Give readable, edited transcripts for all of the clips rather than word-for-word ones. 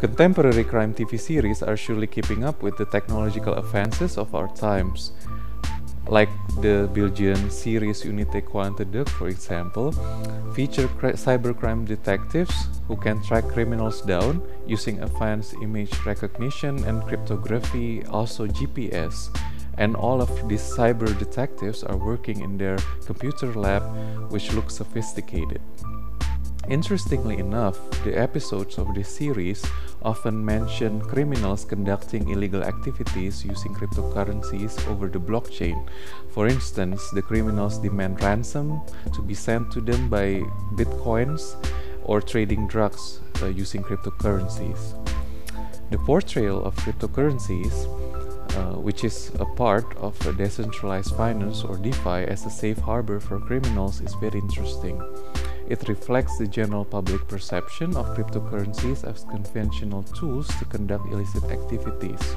Contemporary crime TV series are surely keeping up with the technological advances of our times. Like the Belgian series Unité Quanteduk, for example, feature cybercrime detectives who can track criminals down using advanced image recognition and cryptography, also GPS. And all of these cyber detectives are working in their computer lab, which looks sophisticated. Interestingly enough, the episodes of this series often mention criminals conducting illegal activities using cryptocurrencies over the blockchain. For instance, the criminals demand ransom to be sent to them by bitcoins or trading drugs using cryptocurrencies. The portrayal of cryptocurrencies, which is a part of a decentralized finance or DeFi as a safe harbor for criminals, is very interesting. It reflects the general public perception of cryptocurrencies as conventional tools to conduct illicit activities.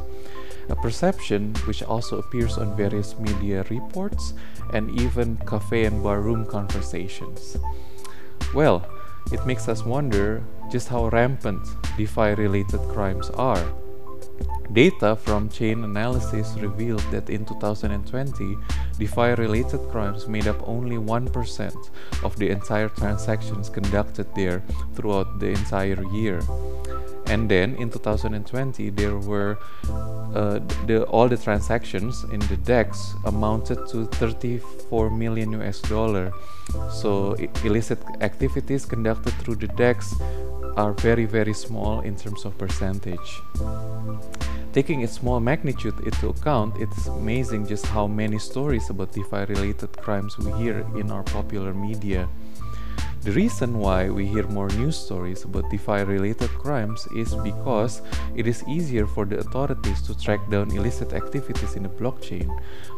A perception which also appears on various media reports and even cafe and barroom conversations. Well, it makes us wonder just how rampant DeFi-related crimes are. Data from chain analysis revealed that in 2020, DeFi-related crimes made up only 1% of the entire transactions conducted there throughout the entire year. And then in 2020, there were all the transactions in the DEX amounted to 34 million US dollar. So illicit activities conducted through the DEX are very, very small in terms of percentage. Taking its small magnitude into account, it's amazing just how many stories about DeFi-related crimes we hear in our popular media. The reason why we hear more news stories about DeFi-related crimes is because it is easier for the authorities to track down illicit activities in the blockchain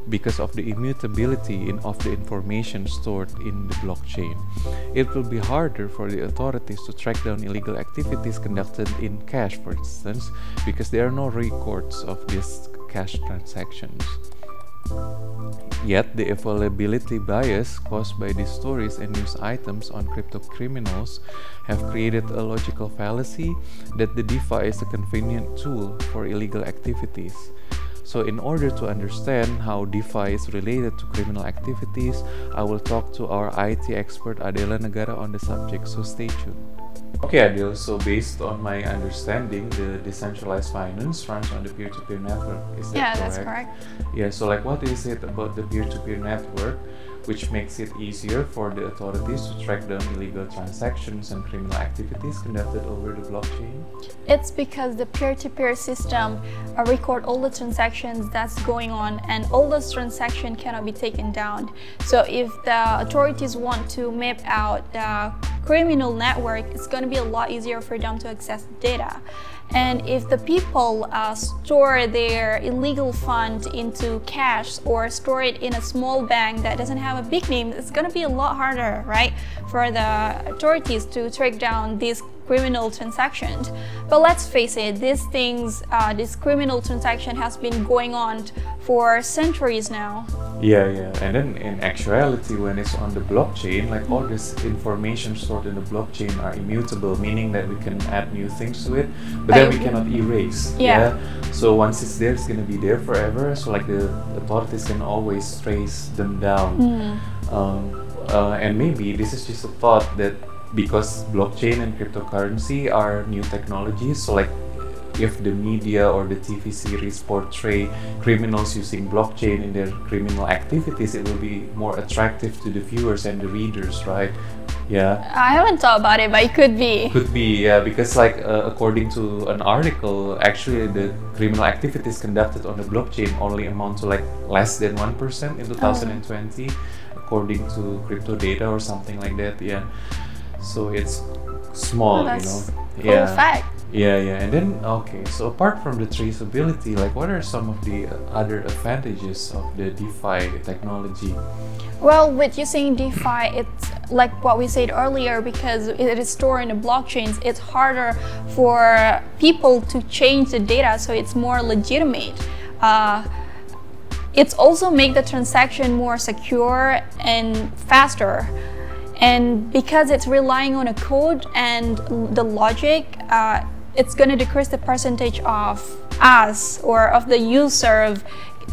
because of the immutability of the information stored in the blockchain. It will be harder for the authorities to track down illegal activities conducted in cash, for instance, because there are no records of these cash transactions. Yet, the availability bias caused by these stories and news items on crypto criminals have created a logical fallacy that the DeFi is a convenient tool for illegal activities. So in order to understand how DeFi is related to criminal activities, I will talk to our IT expert Adela Negara on the subject, so stay tuned. Okay, Adil, so based on my understanding, the decentralized finance runs on the peer-to-peer network, is that correct? Yeah, that's correct. Yeah, so like what is it about the peer-to-peer network which makes it easier for the authorities to track down illegal transactions and criminal activities conducted over the blockchain? It's because the peer-to-peer system record all the transactions that's going on, and all those transactions cannot be taken down. So if the authorities want to map out the criminal network, it's going to be a lot easier for them to access data. And if the people store their illegal fund into cash or store it in a small bank that doesn't have a big name, it's going to be a lot harder, right, for the authorities to track down these criminal transactions. But let's face it, these things, this criminal transaction has been going on for centuries now. Yeah, and then in actuality, when it's on the blockchain, like all this information stored in the blockchain are immutable, meaning that we can add new things to it, but then we cannot erase. Yeah. So once it's there, it's gonna be there forever. So like the authorities can always trace them down. And maybe this is just a thought that because blockchain and cryptocurrency are new technologies, so like if the media or the TV series portray criminals using blockchain in their criminal activities, it will be more attractive to the viewers and the readers, right? Yeah. I haven't thought about it, but it could be. Could be, yeah, because like according to an article, actually the criminal activities conducted on the blockchain only amount to like less than 1% in 2020, according to crypto data or something like that. Yeah. So it's small, that's you know. Cool fact. Yeah, and then okay. So apart from the traceability, like what are some of the other advantages of the DeFi technology? Well, with using DeFi, it's like what we said earlier, because it is stored in the blockchains, it's harder for people to change the data, so it's more legitimate. It's also make the transaction more secure and faster. And because it's relying on a code and the logic, it's going to decrease the percentage of us or of the user of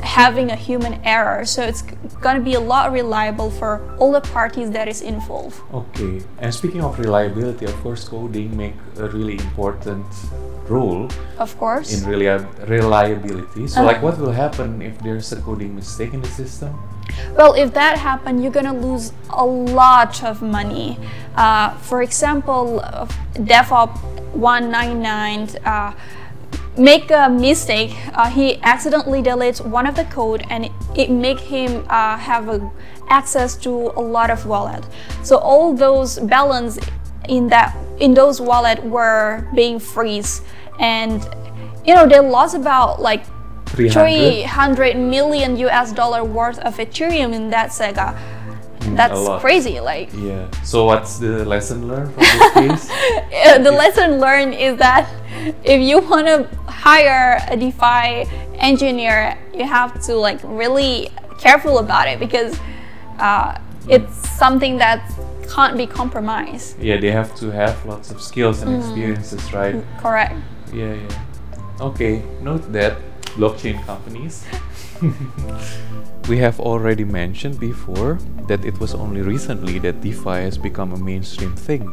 having a human error. So it's going to be a lot reliable for all the parties that is involved. Okay, and speaking of reliability, of course, coding make a really important role, of course, in reliability. So like, what will happen if there's a coding mistake in the system? Well, if that happens, you're gonna lose a lot of money. For example, DevOps 199 make a mistake. He accidentally deletes one of the code, and it make him have access to a lot of wallet. So all those balance in those wallet were being freeze, and they lost about like 300 million US dollar worth of Ethereum in that saga. That's crazy. Like, yeah. So what's the lesson learned from this case? The lesson learned is that if you want to hire a DeFi engineer, you have to like really careful about it, because it's something that can't be compromised. Yeah, they have to have lots of skills and experiences, right? Correct. Yeah. Okay, note that blockchain companies. We have already mentioned before that it was only recently that DeFi has become a mainstream thing,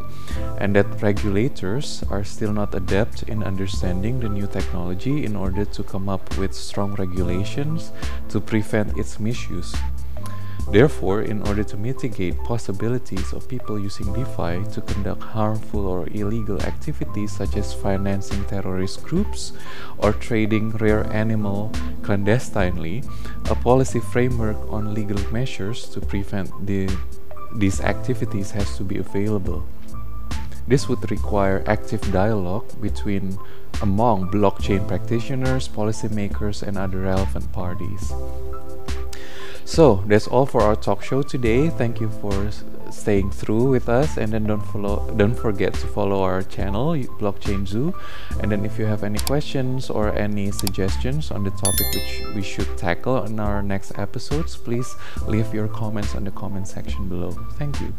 and that regulators are still not adept in understanding the new technology in order to come up with strong regulations to prevent its misuse. Therefore, in order to mitigate possibilities of people using DeFi to conduct harmful or illegal activities such as financing terrorist groups or trading rare animal clandestinely, a policy framework on legal measures to prevent these activities has to be available. This would require active dialogue among blockchain practitioners, policymakers, and other relevant parties. So that's all for our talk show today. Thank you for staying through with us, and then don't forget to follow our channel, Blockchain Zoo. And then if you have any questions or any suggestions on the topic which we should tackle in our next episodes, please leave your comments on the comment section below. Thank you.